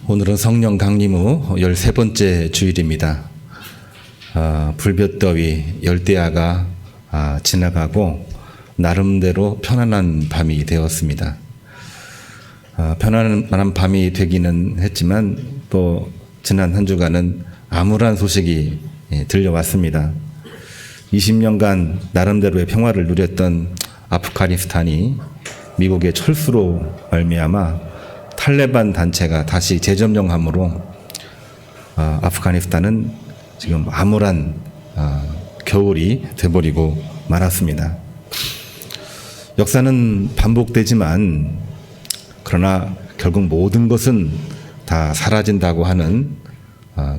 오늘은 성령 강림 후 13번째 주일입니다. 불볕더위 열대야가 지나가고 나름대로 편안한 밤이 되었습니다. 편안한 밤이 되기는 했지만 또 지난 한 주간은 암울한 소식이 들려왔습니다. 20년간 나름대로의 평화를 누렸던 아프가니스탄이 미국의 철수로 말미암아 탈레반 단체가 다시 재점령함으로 아프가니스탄은 지금 암울한 겨울이 돼버리고 말았습니다. 역사는 반복되지만 그러나 결국 모든 것은 다 사라진다고 하는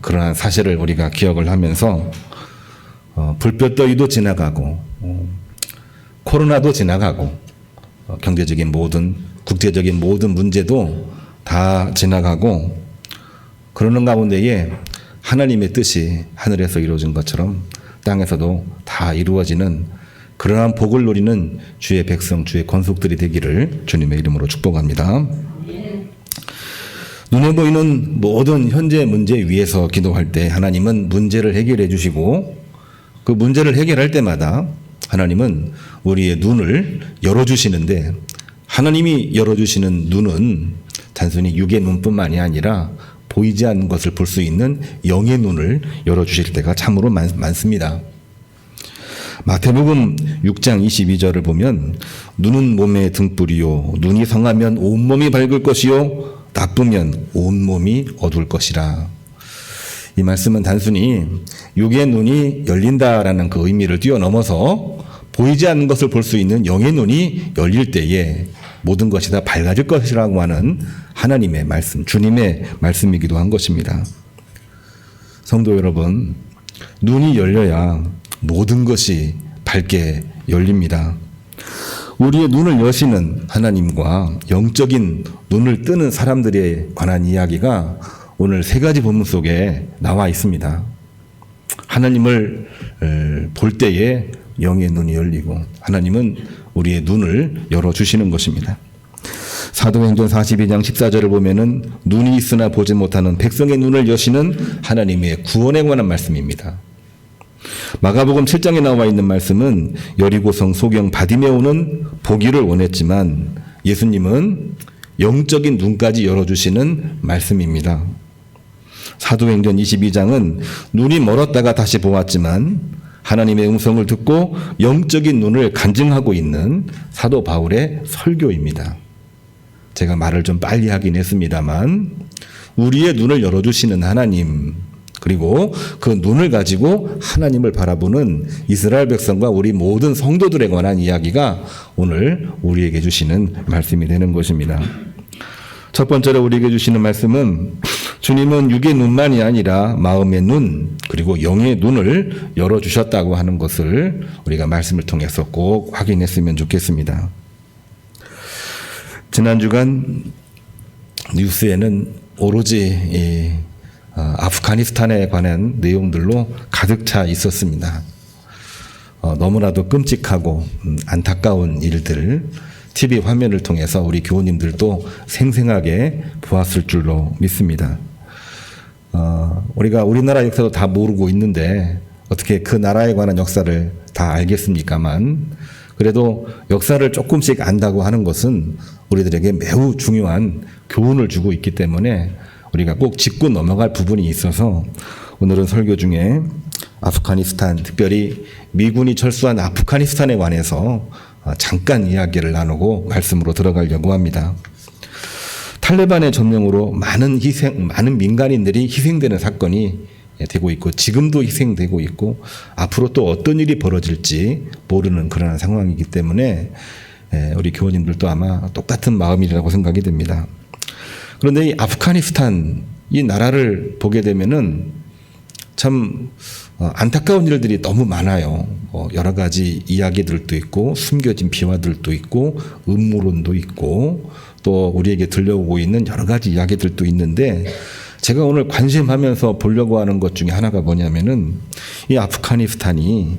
그러한 사실을 우리가 기억을 하면서 불볕더위도 지나가고 코로나도 지나가고 경제적인 모든 국제적인 모든 문제도 다 지나가고 그러는 가운데에 하나님의 뜻이 하늘에서 이루어진 것처럼 땅에서도 다 이루어지는 그러한 복을 누리는 주의 백성, 주의 권속들이 되기를 주님의 이름으로 축복합니다. 눈에 보이는 모든 현재 문제 위에서 기도할 때 하나님은 문제를 해결해 주시고 그 문제를 해결할 때마다 하나님은 우리의 눈을 열어주시는데 하나님이 열어주시는 눈은 단순히 육의 눈뿐만이 아니라 보이지 않는 것을 볼 수 있는 영의 눈을 열어주실 때가 참으로 많습니다. 마태복음 6장 22절을 보면 눈은 몸의 등불이요 눈이 성하면 온몸이 밝을 것이요 나쁘면 온몸이 어두울 것이라. 이 말씀은 단순히 육의 눈이 열린다라는 그 의미를 뛰어넘어서 보이지 않는 것을 볼 수 있는 영의 눈이 열릴 때에 모든 것이 다 밝아질 것이라고 하는 하나님의 말씀, 주님의 말씀이기도 한 것입니다. 성도 여러분, 눈이 열려야 모든 것이 밝게 열립니다. 우리의 눈을 여시는 하나님과 영적인 눈을 뜨는 사람들에 관한 이야기가 오늘 세 가지 본문 속에 나와 있습니다. 하나님을 볼 때에 영의 눈이 열리고 하나님은 우리의 눈을 열어주시는 것입니다. 사도행전 42장 14절을 보면은 눈이 있으나 보지 못하는 백성의 눈을 여시는 하나님의 구원에 관한 말씀입니다. 마가복음 7장에 나와 있는 말씀은 여리고성 소경 바디메오는 보기를 원했지만 예수님은 영적인 눈까지 열어주시는 말씀입니다. 사도행전 22장은 눈이 멀었다가 다시 보았지만 하나님의 음성을 듣고 영적인 눈을 간증하고 있는 사도 바울의 설교입니다. 제가 말을 좀 빨리 하긴 했습니다만 우리의 눈을 열어주시는 하나님 그리고 그 눈을 가지고 하나님을 바라보는 이스라엘 백성과 우리 모든 성도들에 관한 이야기가 오늘 우리에게 주시는 말씀이 되는 것입니다. 첫 번째로 우리에게 주시는 말씀은 주님은 육의 눈만이 아니라 마음의 눈 그리고 영의 눈을 열어주셨다고 하는 것을 우리가 말씀을 통해서 꼭 확인했으면 좋겠습니다. 지난 주간 뉴스에는 오로지 아프가니스탄에 관한 내용들로 가득 차 있었습니다. 너무나도 끔찍하고 안타까운 일들 TV 화면을 통해서 우리 교우님들도 생생하게 보았을 줄로 믿습니다. 우리가 우리나라 역사도 다 모르고 있는데 어떻게 그 나라에 관한 역사를 다 알겠습니까만 그래도 역사를 조금씩 안다고 하는 것은 우리들에게 매우 중요한 교훈을 주고 있기 때문에 우리가 꼭 짚고 넘어갈 부분이 있어서 오늘은 설교 중에 아프가니스탄, 특별히 미군이 철수한 아프가니스탄에 관해서 잠깐 이야기를 나누고 말씀으로 들어가려고 합니다. 탈레반의 점령으로 많은 민간인들이 희생되는 사건이 되고 있고 지금도 희생되고 있고 앞으로 또 어떤 일이 벌어질지 모르는 그런 상황이기 때문에 우리 교우님들도 아마 똑같은 마음이라고 생각이 됩니다. 그런데 이 아프가니스탄 이 나라를 보게 되면은 참 안타까운 일들이 너무 많아요. 여러 가지 이야기들도 있고 숨겨진 비화들도 있고 음모론도 있고 또 우리에게 들려오고 있는 여러 가지 이야기들도 있는데 제가 오늘 관심하면서 보려고 하는 것 중에 하나가 뭐냐면은 이 아프가니스탄이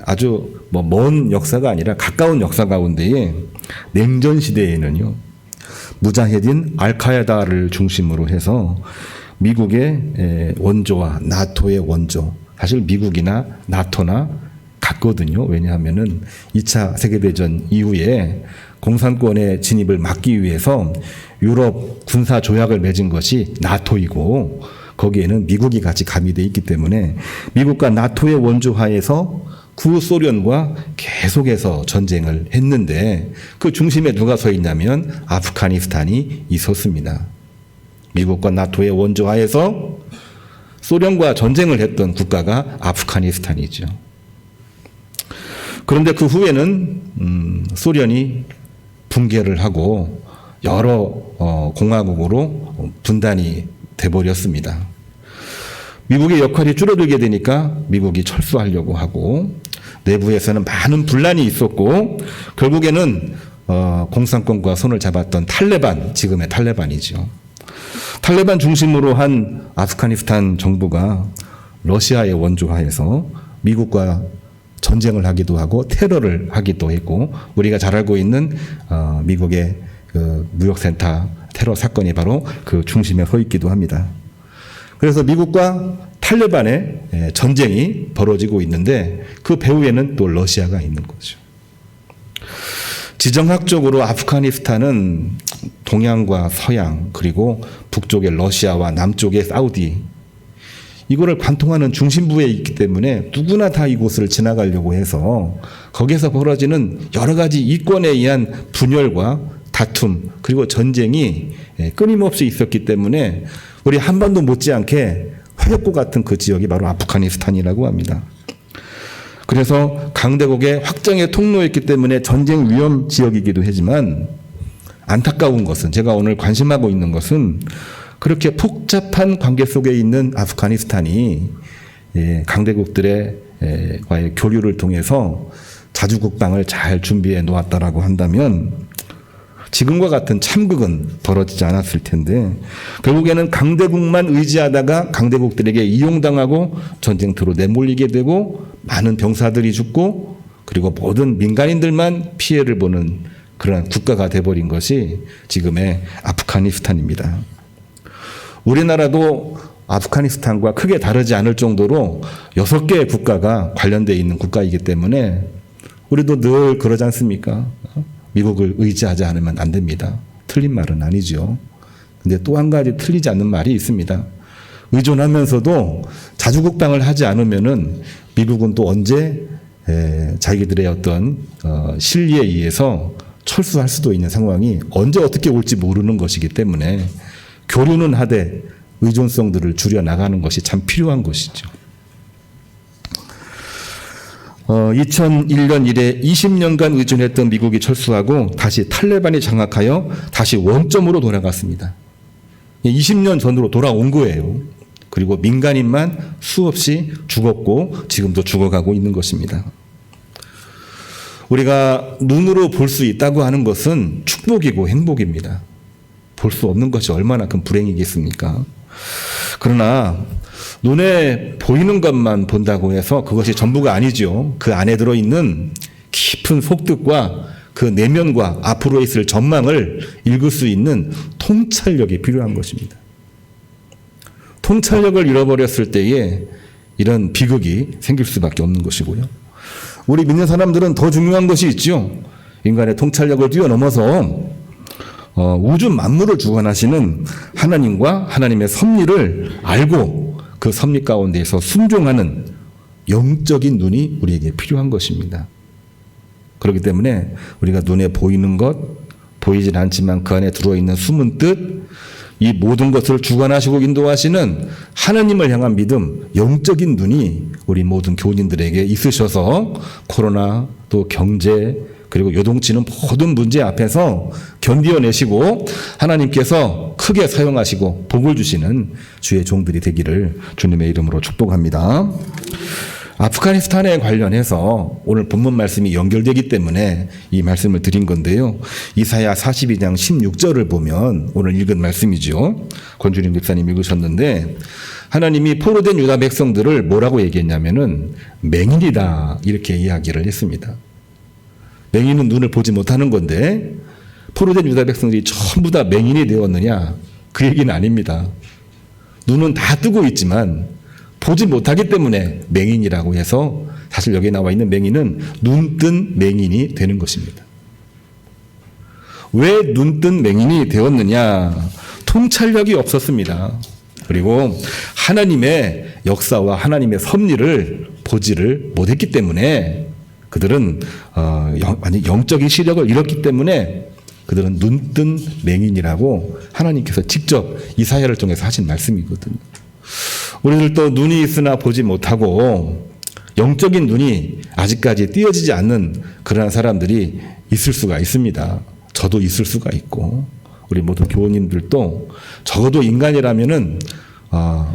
아주 먼 역사가 아니라 가까운 역사 가운데에 냉전 시대에는요 무자헤딘 알카에다를 중심으로 해서 미국의 원조와 나토의 원조, 사실 미국이나 나토나 같거든요. 왜냐하면은 2차 세계대전 이후에 공산권의 진입을 막기 위해서 유럽 군사 조약을 맺은 것이 나토이고 거기에는 미국이 같이 가미되어 있기 때문에 미국과 나토의 원조하에서 구소련과 계속해서 전쟁을 했는데 그 중심에 누가 서 있냐면 아프가니스탄이 있었습니다. 미국과 나토의 원조하에서 소련과 전쟁을 했던 국가가 아프가니스탄이죠. 그런데 그 후에는 소련이 붕괴를 하고 여러 공화국으로 분단이 돼버렸습니다. 미국의 역할이 줄어들게 되니까 미국이 철수하려고 하고 내부에서는 많은 분란이 있었고 결국에는 공산권과 손을 잡았던 탈레반, 지금의 탈레반이죠. 탈레반 중심으로 한 아프가니스탄 정부가 러시아의 원조하에서 미국과 전쟁을 하기도 하고 테러를 하기도 했고 우리가 잘 알고 있는 미국의 그 무역센터 테러 사건이 바로 그 중심에 서 있기도 합니다. 그래서 미국과 탈레반의 전쟁이 벌어지고 있는데 그 배후에는 또 러시아가 있는 거죠. 지정학적으로 아프가니스탄은 동양과 서양 그리고 북쪽의 러시아와 남쪽의 사우디 이거를 관통하는 중심부에 있기 때문에 누구나 다 이곳을 지나가려고 해서 거기에서 벌어지는 여러 가지 이권에 의한 분열과 다툼 그리고 전쟁이 끊임없이 있었기 때문에 우리 한반도 못지않게 화력고 같은 그 지역이 바로 아프가니스탄이라고 합니다. 그래서 강대국의 확장의 통로였기 때문에 전쟁 위험 지역이기도 하지만 안타까운 것은 제가 오늘 관심하고 있는 것은 그렇게 복잡한 관계 속에 있는 아프가니스탄이 강대국들과의 교류를 통해서 자주국방을 잘 준비해 놓았다라고 한다면 지금과 같은 참극은 벌어지지 않았을 텐데 결국에는 강대국만 의지하다가 강대국들에게 이용당하고 전쟁터로 내몰리게 되고 많은 병사들이 죽고 그리고 모든 민간인들만 피해를 보는 그런 국가가 돼버린 것이 지금의 아프가니스탄입니다. 우리나라도 아프가니스탄과 크게 다르지 않을 정도로 6개의 국가가 관련되어 있는 국가이기 때문에 우리도 늘 그러지 않습니까? 미국을 의지하지 않으면 안 됩니다. 틀린 말은 아니죠. 근데 또 한 가지 틀리지 않는 말이 있습니다. 의존하면서도 자주국방을 하지 않으면은 미국은 또 언제 자기들의 어떤 실리에 의해서 철수할 수도 있는 상황이 언제 어떻게 올지 모르는 것이기 때문에 교류는 하되 의존성들을 줄여나가는 것이 참 필요한 것이죠. 2001년 이래 20년간 의존했던 미국이 철수하고 다시 탈레반이 장악하여 다시 원점으로 돌아갔습니다. 20년 전으로 돌아온 거예요. 그리고 민간인만 수없이 죽었고 지금도 죽어가고 있는 것입니다. 우리가 눈으로 볼 수 있다고 하는 것은 축복이고 행복입니다. 볼 수 없는 것이 얼마나 큰 불행이겠습니까? 그러나 눈에 보이는 것만 본다고 해서 그것이 전부가 아니죠. 그 안에 들어있는 깊은 속뜻과 그 내면과 앞으로 있을 전망을 읽을 수 있는 통찰력이 필요한 것입니다. 통찰력을 잃어버렸을 때에 이런 비극이 생길 수밖에 없는 것이고요. 우리 믿는 사람들은 더 중요한 것이 있죠. 인간의 통찰력을 뛰어넘어서 우주 만물을 주관하시는 하나님과 하나님의 섭리를 알고 그 섭리 가운데에서 순종하는 영적인 눈이 우리에게 필요한 것입니다. 그렇기 때문에 우리가 눈에 보이는 것, 보이진 않지만 그 안에 들어있는 숨은 뜻, 이 모든 것을 주관하시고 인도하시는 하나님을 향한 믿음, 영적인 눈이 우리 모든 교인들에게 있으셔서 코로나 또 경제 그리고 요동치는 모든 문제 앞에서 견디어내시고 하나님께서 크게 사용하시고 복을 주시는 주의 종들이 되기를 주님의 이름으로 축복합니다. 아프가니스탄에 관련해서 오늘 본문 말씀이 연결되기 때문에 이 말씀을 드린 건데요. 이사야 42장 16절을 보면 오늘 읽은 말씀이죠. 권준림 집사님 읽으셨는데 하나님이 포로된 유다 백성들을 뭐라고 얘기했냐면은 맹인이다 이렇게 이야기를 했습니다. 맹인은 눈을 보지 못하는 건데 포로된 유다 백성들이 전부 다 맹인이 되었느냐? 그 얘기는 아닙니다. 눈은 다 뜨고 있지만 보지 못하기 때문에 맹인이라고 해서 사실 여기 나와 있는 맹인은 눈뜬 맹인이 되는 것입니다. 왜 눈뜬 맹인이 되었느냐? 통찰력이 없었습니다. 그리고 하나님의 역사와 하나님의 섭리를 보지를 못했기 때문에 그들은 영적인 시력을 잃었기 때문에 그들은 눈뜬 맹인이라고 하나님께서 직접 이사야를 통해서 하신 말씀이거든요. 우리들도 눈이 있으나 보지 못하고 영적인 눈이 아직까지 띄어지지 않는 그러한 사람들이 있을 수가 있습니다. 저도 있을 수가 있고 우리 모든 교우님들도 적어도 인간이라면은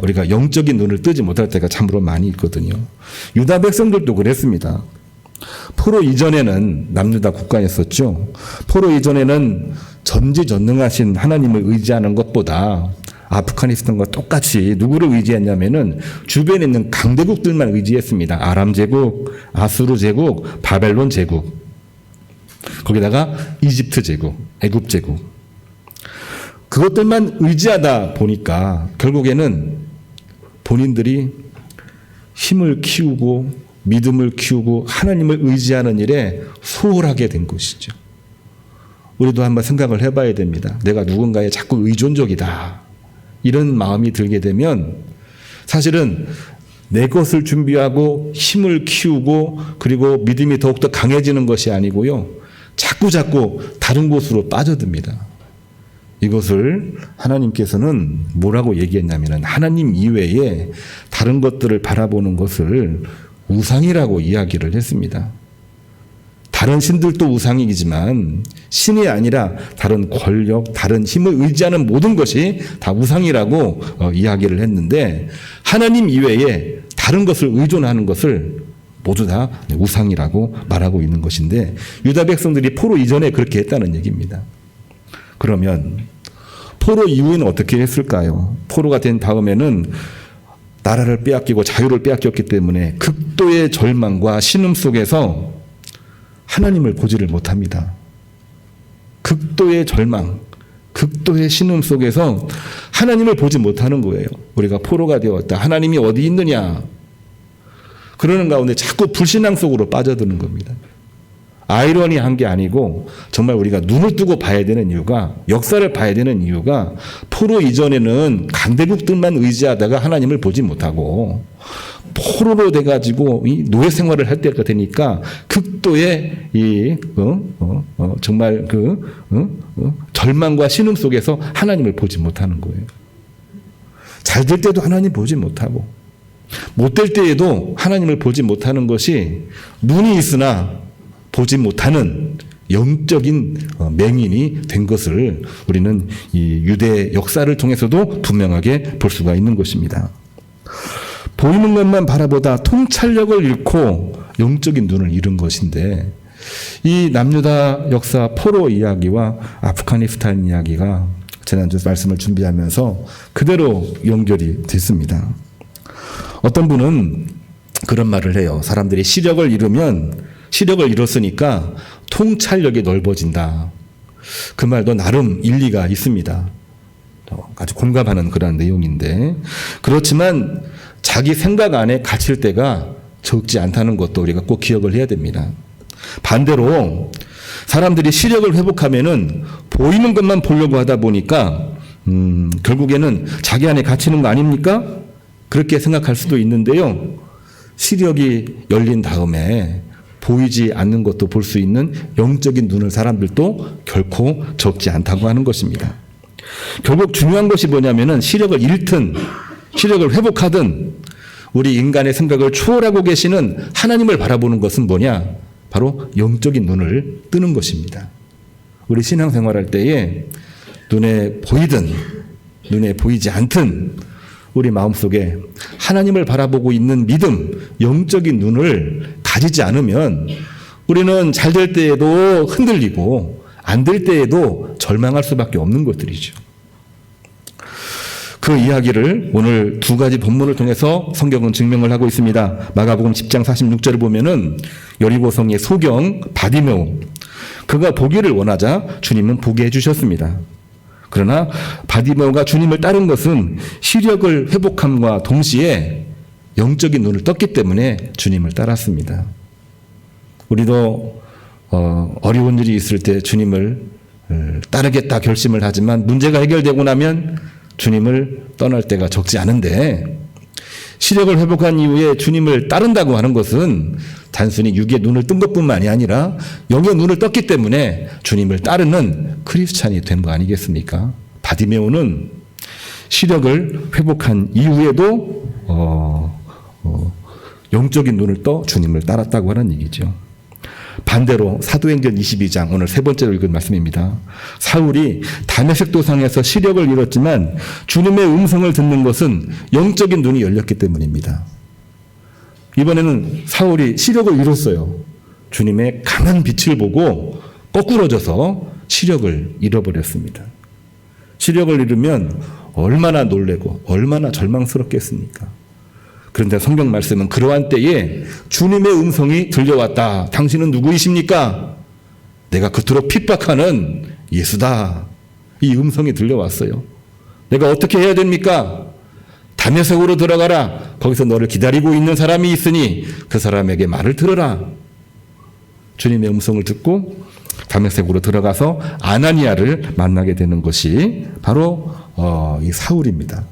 우리가 영적인 눈을 뜨지 못할 때가 참으로 많이 있거든요. 유다 백성들도 그랬습니다. 포로 이전에는 남유다 국가였었죠. 포로 이전에는 전지전능하신 하나님을 의지하는 것보다 아프가니스탄과 똑같이 누구를 의지했냐면은 주변에 있는 강대국들만 의지했습니다. 아람 제국, 아수르 제국, 바벨론 제국, 거기다가 이집트 제국, 애굽 제국. 그것들만 의지하다 보니까 결국에는 본인들이 힘을 키우고 믿음을 키우고 하나님을 의지하는 일에 소홀하게 된 것이죠. 우리도 한번 생각을 해봐야 됩니다. 내가 누군가에 자꾸 의존적이다. 이런 마음이 들게 되면 사실은 내 것을 준비하고 힘을 키우고 그리고 믿음이 더욱더 강해지는 것이 아니고요. 자꾸 다른 곳으로 빠져듭니다. 이것을 하나님께서는 뭐라고 얘기했냐면 하나님 이외에 다른 것들을 바라보는 것을 우상이라고 이야기를 했습니다. 다른 신들도 우상이지만 신이 아니라 다른 권력, 다른 힘을 의지하는 모든 것이 다 우상이라고 이야기를 했는데 하나님 이외에 다른 것을 의존하는 것을 모두 다 우상이라고 말하고 있는 것인데 유다 백성들이 포로 이전에 그렇게 했다는 얘기입니다. 그러면 포로 이후에는 어떻게 했을까요? 포로가 된 다음에는 나라를 빼앗기고 자유를 빼앗겼기 때문에 극도의 절망과 신음 속에서 하나님을 보지를 못합니다. 극도의 절망, 극도의 신음 속에서 하나님을 보지 못하는 거예요. 우리가 포로가 되었다. 하나님이 어디 있느냐? 그러는 가운데 자꾸 불신앙 속으로 빠져드는 겁니다. 아이러니한 게 아니고 정말 우리가 눈을 뜨고 봐야 되는 이유가 역사를 봐야 되는 이유가 포로 이전에는 강대국들만 의지하다가 하나님을 보지 못하고 포로로 돼가지고 이 노예 생활을 할 때가 되니까 극도의 이 정말 절망과 신음 속에서 하나님을 보지 못하는 거예요. 잘 될 때도 하나님 보지 못하고 못 될 때에도 하나님을 보지 못하는 것이 눈이 있으나 보지 못하는 영적인 맹인이 된 것을 우리는 이 유대 역사를 통해서도 분명하게 볼 수가 있는 것입니다. 보이는 것만 바라보다 통찰력을 잃고 영적인 눈을 잃은 것인데 이 남유다 역사 포로 이야기와 아프가니스탄 이야기가 지난주 말씀을 준비하면서 그대로 연결이 됐습니다. 어떤 분은 그런 말을 해요. 사람들이 시력을 잃었으니까 통찰력이 넓어진다. 그 말도 나름 일리가 있습니다. 아주 공감하는 그런 내용인데 그렇지만 자기 생각 안에 갇힐 때가 적지 않다는 것도 우리가 꼭 기억을 해야 됩니다. 반대로 사람들이 시력을 회복하면은 보이는 것만 보려고 하다 보니까 결국에는 자기 안에 갇히는 거 아닙니까? 그렇게 생각할 수도 있는데요. 시력이 열린 다음에 보이지 않는 것도 볼 수 있는 영적인 눈을 사람들도 결코 적지 않다고 하는 것입니다. 결국 중요한 것이 뭐냐면은 시력을 잃든 시력을 회복하든 우리 인간의 생각을 초월하고 계시는 하나님을 바라보는 것은 뭐냐? 바로 영적인 눈을 뜨는 것입니다. 우리 신앙생활할 때에 눈에 보이든 눈에 보이지 않든 우리 마음속에 하나님을 바라보고 있는 믿음, 영적인 눈을 가지지 않으면 우리는 잘 될 때에도 흔들리고 안 될 때에도 절망할 수밖에 없는 것들이죠. 그 이야기를 오늘 두 가지 본문을 통해서 성경은 증명을 하고 있습니다. 마가복음 10장 46절을 보면은 여리고성의 소경 바디메오, 그가 보기를 원하자 주님은 보게 해주셨습니다. 그러나 바디메오가 주님을 따른 것은 시력을 회복함과 동시에 영적인 눈을 떴기 때문에 주님을 따랐습니다. 우리도 어려운 일이 있을 때 주님을 따르겠다 결심을 하지만 문제가 해결되고 나면 주님을 떠날 때가 적지 않은데, 시력을 회복한 이후에 주님을 따른다고 하는 것은 단순히 육의 눈을 뜬 것뿐만이 아니라 영의 눈을 떴기 때문에 주님을 따르는 크리스찬이 된 거 아니겠습니까? 바디메오는 시력을 회복한 이후에도 영적인 눈을 떠 주님을 따랐다고 하는 얘기죠. 반대로 사도행전 22장, 오늘 세 번째로 읽은 말씀입니다. 사울이 다메섹 도상에서 시력을 잃었지만 주님의 음성을 듣는 것은 영적인 눈이 열렸기 때문입니다. 이번에는 사울이 시력을 잃었어요. 주님의 강한 빛을 보고 거꾸러져서 시력을 잃어버렸습니다. 시력을 잃으면 얼마나 놀래고 얼마나 절망스럽겠습니까? 그런데 성경 말씀은 그러한 때에 주님의 음성이 들려왔다. 당신은 누구이십니까? 내가 그토록 핍박하는 예수다. 이 음성이 들려왔어요. 내가 어떻게 해야 됩니까? 다메섹으로 들어가라. 거기서 너를 기다리고 있는 사람이 있으니 그 사람에게 말을 들어라. 주님의 음성을 듣고 다메섹으로 들어가서 아나니아를 만나게 되는 것이 바로 이 사울입니다.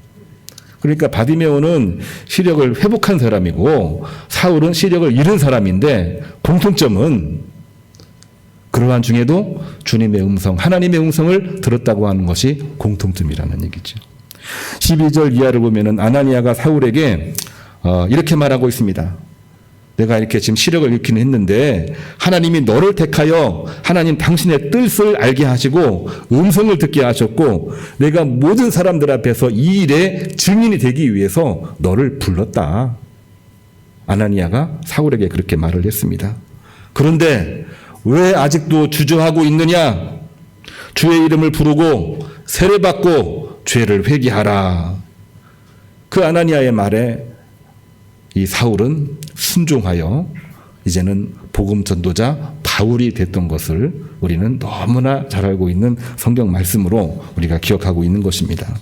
그러니까 바디메오는 시력을 회복한 사람이고 사울은 시력을 잃은 사람인데, 공통점은 그러한 중에도 주님의 음성, 하나님의 음성을 들었다고 하는 것이 공통점이라는 얘기죠. 12절 이하를 보면은 아나니아가 사울에게 이렇게 말하고 있습니다. 내가 이렇게 지금 시력을 잃기는 했는데 하나님이 너를 택하여 하나님 당신의 뜻을 알게 하시고 음성을 듣게 하셨고 내가 모든 사람들 앞에서 이 일의 증인이 되기 위해서 너를 불렀다. 아나니아가 사울에게 그렇게 말을 했습니다. 그런데 왜 아직도 주저하고 있느냐? 주의 이름을 부르고 세례받고 죄를 회개하라. 그 아나니아의 말에 이 사울은 순종하여 이제는 복음 전도자 바울이 됐던 것을 우리는 너무나 잘 알고 있는 성경 말씀으로 우리가 기억하고 있는 것입니다.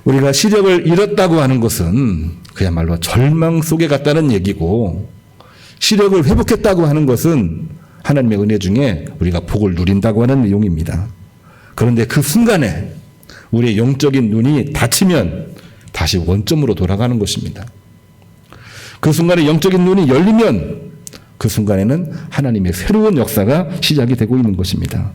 우리가 시력을 잃었다고 하는 것은 그야말로 절망 속에 갔다는 얘기고, 시력을 회복했다고 하는 것은 하나님의 은혜 중에 우리가 복을 누린다고 하는 내용입니다. 그런데 그 순간에 우리의 영적인 눈이 닫히면 다시 원점으로 돌아가는 것입니다. 그 순간에 영적인 눈이 열리면 그 순간에는 하나님의 새로운 역사가 시작이 되고 있는 것입니다.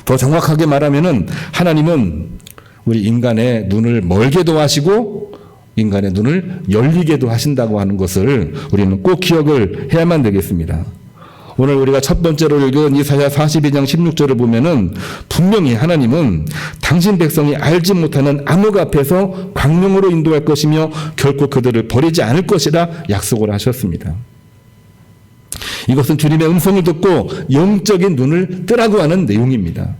더 정확하게 말하면은 하나님은 우리 인간의 눈을 멀게도 하시고 인간의 눈을 열리게도 하신다고 하는 것을 우리는 꼭 기억을 해야만 되겠습니다. 오늘 우리가 첫 번째로 읽은 이사야 42장 16절을 보면은 분명히 하나님은 당신 백성이 알지 못하는 암흑 앞에서 광명으로 인도할 것이며 결코 그들을 버리지 않을 것이라 약속을 하셨습니다. 이것은 주님의 음성을 듣고 영적인 눈을 뜨라고 하는 내용입니다.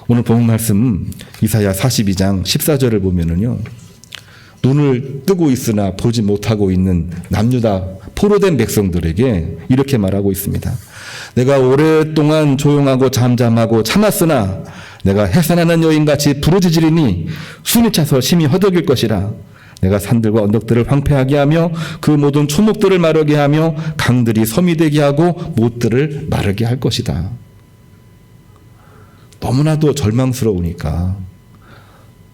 오늘 본 말씀 이사야 42장 14절을 보면은요, 눈을 뜨고 있으나 보지 못하고 있는 남유다 포로된 백성들에게 이렇게 말하고 있습니다. 내가 오랫동안 조용하고 잠잠하고 참았으나 내가 해산하는 여인같이 부르짖으리니 숨이 차서 심히 허덕일 것이라. 내가 산들과 언덕들을 황폐하게 하며 그 모든 초목들을 마르게 하며 강들이 섬이 되게 하고 못들을 마르게 할 것이다. 너무나도 절망스러우니까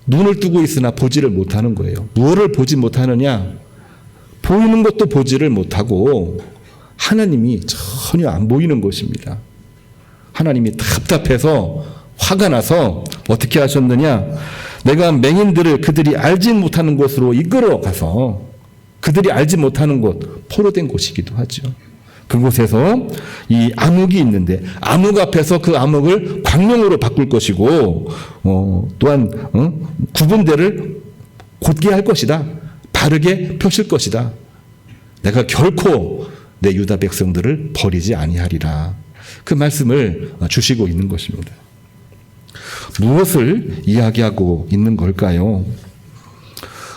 눈을 뜨고 있으나 보지를 못하는 거예요. 무엇을 보지 못하느냐? 보이는 것도 보지를 못하고 하나님이 전혀 안 보이는 것입니다. 하나님이 답답해서 화가 나서 어떻게 하셨느냐? 내가 맹인들을 그들이 알지 못하는 곳으로 이끌어 가서, 그들이 알지 못하는 곳, 포로된 곳이기도 하죠. 그곳에서 이 암흑이 있는데 암흑 앞에서 그 암흑을 광명으로 바꿀 것이고 또한 구분대를 곧게 할 것이다. 바르게 펴실 것이다. 내가 결코 내 유다 백성들을 버리지 아니하리라. 그 말씀을 주시고 있는 것입니다. 무엇을 이야기하고 있는 걸까요?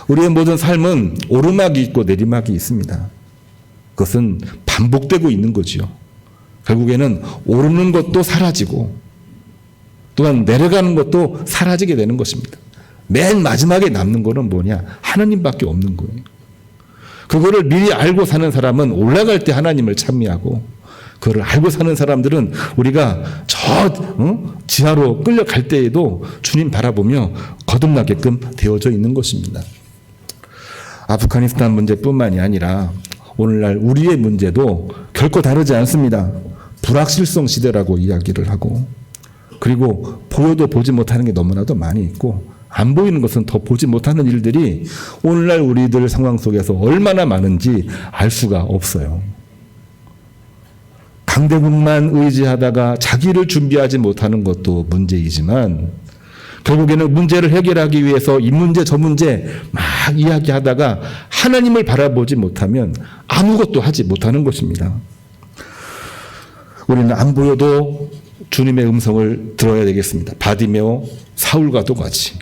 우리의 모든 삶은 오르막이 있고 내리막이 있습니다. 그것은 반복되고 있는 거지요. 결국에는 오르는 것도 사라지고 또한 내려가는 것도 사라지게 되는 것입니다. 맨 마지막에 남는 거는 뭐냐? 하나님밖에 없는 거예요. 그거를 미리 알고 사는 사람은 올라갈 때 하나님을 찬미하고, 그걸 알고 사는 사람들은 우리가 지하로 끌려갈 때에도 주님 바라보며 거듭나게끔 되어져 있는 것입니다. 아프가니스탄 문제뿐만이 아니라 오늘날 우리의 문제도 결코 다르지 않습니다. 불확실성 시대라고 이야기를 하고, 그리고 보여도 보지 못하는 게 너무나도 많이 있고, 안 보이는 것은 더 보지 못하는 일들이 오늘날 우리들 상황 속에서 얼마나 많은지 알 수가 없어요. 강대국만 의지하다가 자기를 준비하지 못하는 것도 문제이지만, 결국에는 문제를 해결하기 위해서 이 문제 저 문제 막 이야기하다가 하나님을 바라보지 못하면 아무것도 하지 못하는 것입니다. 우리는 안 보여도 주님의 음성을 들어야 되겠습니다. 바디메오 사울과 똑같이.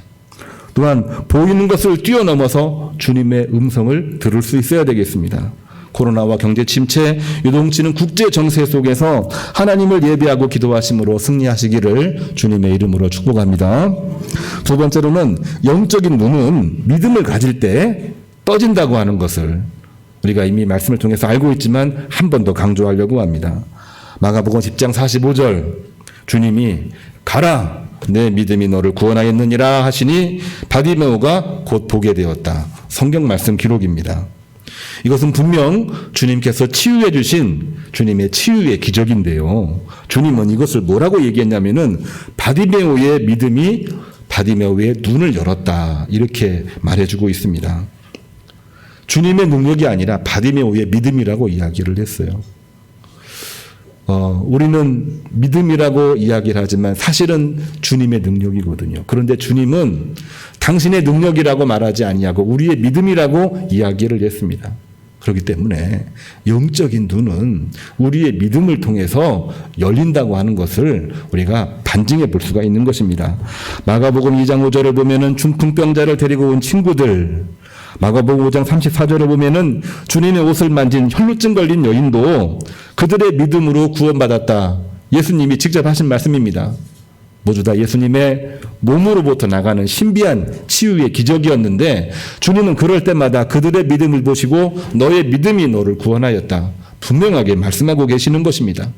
또한 보이는 것을 뛰어넘어서 주님의 음성을 들을 수 있어야 되겠습니다. 코로나와 경제 침체, 유동치는 국제 정세 속에서 하나님을 예배하고 기도하심으로 승리하시기를 주님의 이름으로 축복합니다. 두 번째로는 영적인 눈은 믿음을 가질 때 떠진다고 하는 것을 우리가 이미 말씀을 통해서 알고 있지만 한 번 더 강조하려고 합니다. 마가복음 10장 45절, 주님이 가라 내 믿음이 너를 구원하였느니라 하시니 바디메오가 곧 보게 되었다. 성경 말씀 기록입니다. 이것은 분명 주님께서 치유해 주신 주님의 치유의 기적인데요. 주님은 이것을 뭐라고 얘기했냐면은 바디메오의 믿음이 바디메오의 눈을 열었다, 이렇게 말해주고 있습니다. 주님의 능력이 아니라 바디메오의 믿음이라고 이야기를 했어요. 우리는 믿음이라고 이야기를 하지만 사실은 주님의 능력이거든요. 그런데 주님은 당신의 능력이라고 말하지 아니하고 우리의 믿음이라고 이야기를 했습니다. 그렇기 때문에 영적인 눈은 우리의 믿음을 통해서 열린다고 하는 것을 우리가 반증해 볼 수가 있는 것입니다. 마가복음 2장 5절에 보면은 중풍병자를 데리고 온 친구들, 마가복음 5장 34절에 보면은 주님의 옷을 만진 혈루증 걸린 여인도 그들의 믿음으로 구원받았다. 예수님이 직접 하신 말씀입니다. 모두 다 예수님의 몸으로부터 나가는 신비한 치유의 기적이었는데 주님은 그럴 때마다 그들의 믿음을 보시고 너의 믿음이 너를 구원하였다, 분명하게 말씀하고 계시는 것입니다.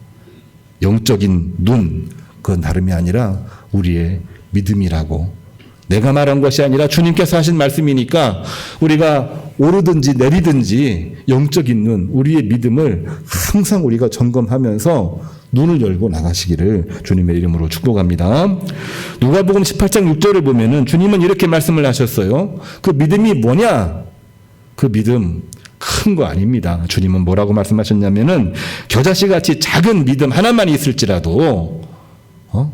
영적인 눈, 그건 다름이 아니라 우리의 믿음이라고, 내가 말한 것이 아니라 주님께서 하신 말씀이니까 우리가 오르든지 내리든지 영적인 눈, 우리의 믿음을 항상 우리가 점검하면서 눈을 열고 나가시기를 주님의 이름으로 축복합니다. 누가복음 18장 6절을 보면은 주님은 이렇게 말씀을 하셨어요. 그 믿음이 뭐냐? 그 믿음 큰 거 아닙니다. 주님은 뭐라고 말씀하셨냐면은 겨자씨같이 작은 믿음 하나만 있을지라도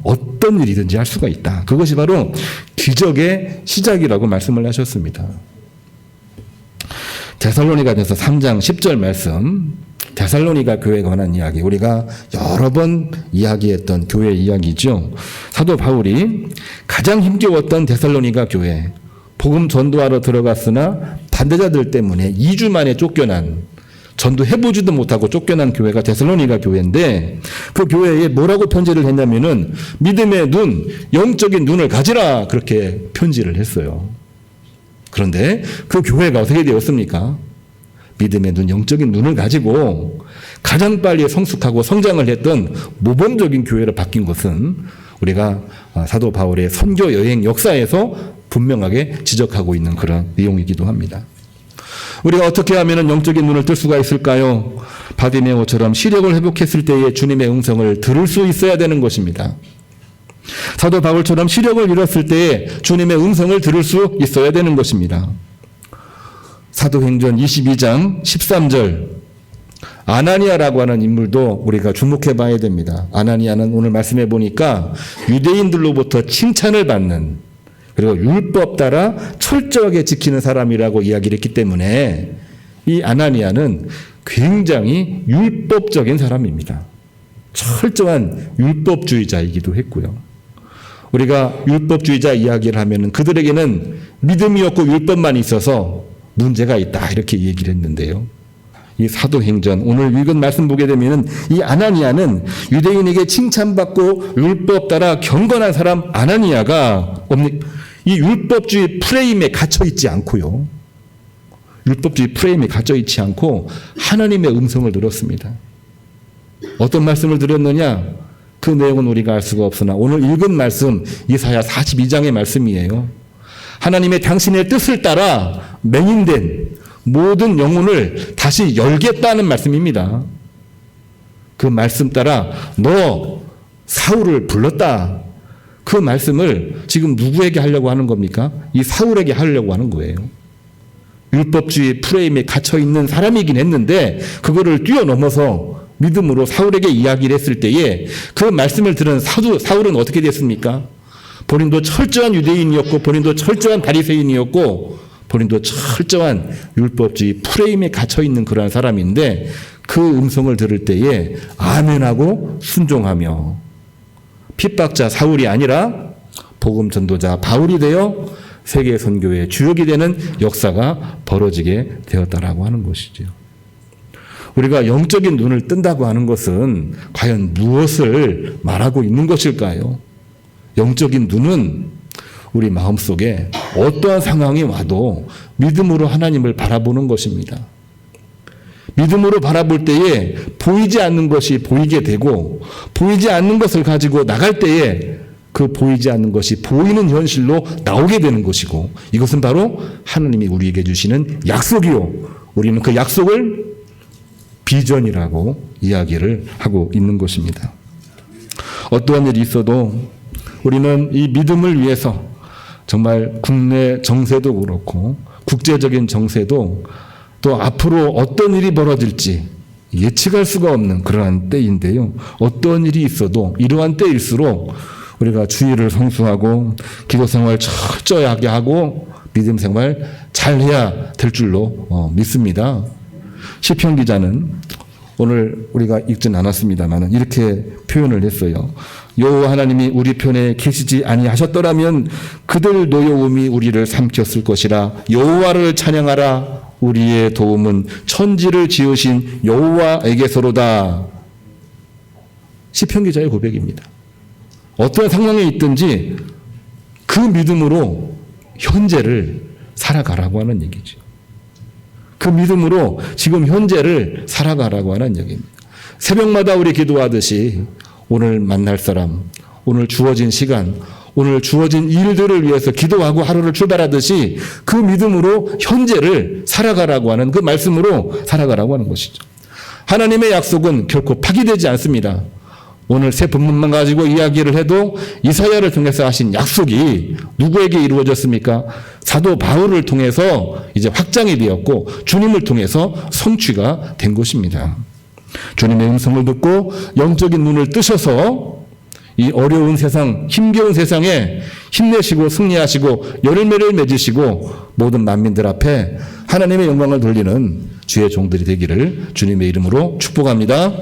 어떤 일이든지 할 수가 있다. 그것이 바로 기적의 시작이라고 말씀을 하셨습니다. 데살로니가전서 3장 10절 말씀, 데살로니가 교회에 관한 이야기, 우리가 여러 번 이야기했던 교회 이야기죠. 사도 바울이 가장 힘겨웠던 데살로니가 교회, 복음 전도하러 들어갔으나 반대자들 때문에 2주 만에 쫓겨난, 전도해보지도 못하고 쫓겨난 교회가 데살로니가 교회인데, 그 교회에 뭐라고 편지를 했냐면은 믿음의 눈, 영적인 눈을 가지라, 그렇게 편지를 했어요. 그런데 그 교회가 어떻게 되었습니까? 믿음의 눈, 영적인 눈을 가지고 가장 빨리 성숙하고 성장을 했던 모범적인 교회로 바뀐 것은 우리가 사도 바울의 선교 여행 역사에서 분명하게 지적하고 있는 그런 내용이기도 합니다. 우리가 어떻게 하면 영적인 눈을 뜰 수가 있을까요? 바디메오처럼 시력을 회복했을 때의 주님의 음성을 들을 수 있어야 되는 것입니다. 사도 바울처럼 시력을 잃었을 때에 주님의 음성을 들을 수 있어야 되는 것입니다. 사도행전 22장 13절, 아나니아라고 하는 인물도 우리가 주목해 봐야 됩니다. 아나니아는 오늘 말씀해 보니까 유대인들로부터 칭찬을 받는, 그리고 율법 따라 철저하게 지키는 사람이라고 이야기를 했기 때문에 이 아나니아는 굉장히 율법적인 사람입니다. 철저한 율법주의자이기도 했고요. 우리가 율법주의자 이야기를 하면 그들에게는 믿음이 없고 율법만 있어서 문제가 있다, 이렇게 얘기를 했는데요. 이 사도행전 오늘 읽은 말씀 보게 되면 이 아나니아는 유대인에게 칭찬받고 율법 따라 경건한 사람 아나니아가 이 율법주의 프레임에 갇혀 있지 않고요. 율법주의 프레임에 갇혀 있지 않고 하나님의 음성을 들었습니다. 어떤 말씀을 들었느냐? 그 내용은 우리가 알 수가 없으나 오늘 읽은 말씀 이사야 42장의 말씀이에요. 하나님의 당신의 뜻을 따라 맹인된 모든 영혼을 다시 열겠다는 말씀입니다. 그 말씀 따라 너 사울을 불렀다. 그 말씀을 지금 누구에게 하려고 하는 겁니까? 이 사울에게 하려고 하는 거예요. 율법주의 프레임에 갇혀 있는 사람이긴 했는데 그거를 뛰어넘어서 믿음으로 사울에게 이야기를 했을 때에 그 말씀을 들은 사울은 어떻게 됐습니까? 본인도 철저한 유대인이었고 본인도 철저한 바리새인이었고 본인도 철저한 율법주의 프레임에 갇혀 있는 그러한 사람인데 그 음성을 들을 때에 아멘하고 순종하며 핍박자 사울이 아니라 복음 전도자 바울이 되어 세계 선교의 주역이 되는 역사가 벌어지게 되었다라고 하는 것이죠. 우리가 영적인 눈을 뜬다고 하는 것은 과연 무엇을 말하고 있는 것일까요? 영적인 눈은 우리 마음속에 어떠한 상황이 와도 믿음으로 하나님을 바라보는 것입니다. 믿음으로 바라볼 때에 보이지 않는 것이 보이게 되고 보이지 않는 것을 가지고 나갈 때에 그 보이지 않는 것이 보이는 현실로 나오게 되는 것이고 이것은 바로 하나님이 우리에게 주시는 약속이요. 우리는 그 약속을 비전이라고 이야기를 하고 있는 것입니다. 어떠한 일이 있어도 우리는 이 믿음을 위해서 정말 국내 정세도 그렇고 국제적인 정세도 또 앞으로 어떤 일이 벌어질지 예측할 수가 없는 그러한 때인데요. 어떤 일이 있어도 이러한 때일수록 우리가 주의를 성수하고 기도 생활 철저하게 하고 믿음 생활 잘해야 될 줄로 믿습니다. 시편 기자는 오늘 우리가 읽진 않았습니다만 이렇게 표현을 했어요. 여호와 하나님이 우리 편에 계시지 아니하셨더라면 그들 노여움이 우리를 삼켰을 것이라. 여호와를 찬양하라. 우리의 도움은 천지를 지으신 여호와에게서로다. 시편 기자의 고백입니다. 어떤 상황에 있든지 그 믿음으로 현재를 살아가라고 하는 얘기죠. 그 믿음으로 지금 현재를 살아가라고 하는 얘기입니다. 새벽마다 우리 기도하듯이 오늘 만날 사람, 오늘 주어진 시간, 오늘 주어진 일들을 위해서 기도하고 하루를 출발하듯이 그 믿음으로 현재를 살아가라고 하는 그 말씀으로 살아가라고 하는 것이죠. 하나님의 약속은 결코 파기되지 않습니다. 오늘 새 본문만 가지고 이야기를 해도 이사야를 통해서 하신 약속이 누구에게 이루어졌습니까? 사도 바울을 통해서 이제 확장이 되었고 주님을 통해서 성취가 된 것입니다. 주님의 음성을 듣고 영적인 눈을 뜨셔서 이 어려운 세상, 힘겨운 세상에 힘내시고 승리하시고 열매를 맺으시고 모든 만민들 앞에 하나님의 영광을 돌리는 주의 종들이 되기를 주님의 이름으로 축복합니다.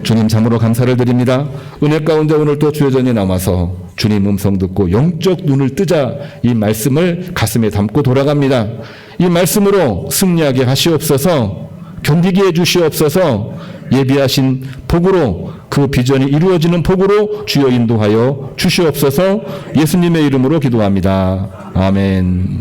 주님 참으로 감사를 드립니다. 은혜 가운데 오늘 또 주의 전에 남아서 주님 음성 듣고 영적 눈을 뜨자 이 말씀을 가슴에 담고 돌아갑니다. 이 말씀으로 승리하게 하시옵소서. 견디게 해주시옵소서. 예비하신 복으로 그 비전이 이루어지는 복으로 주여 인도하여 주시옵소서. 예수님의 이름으로 기도합니다. 아멘.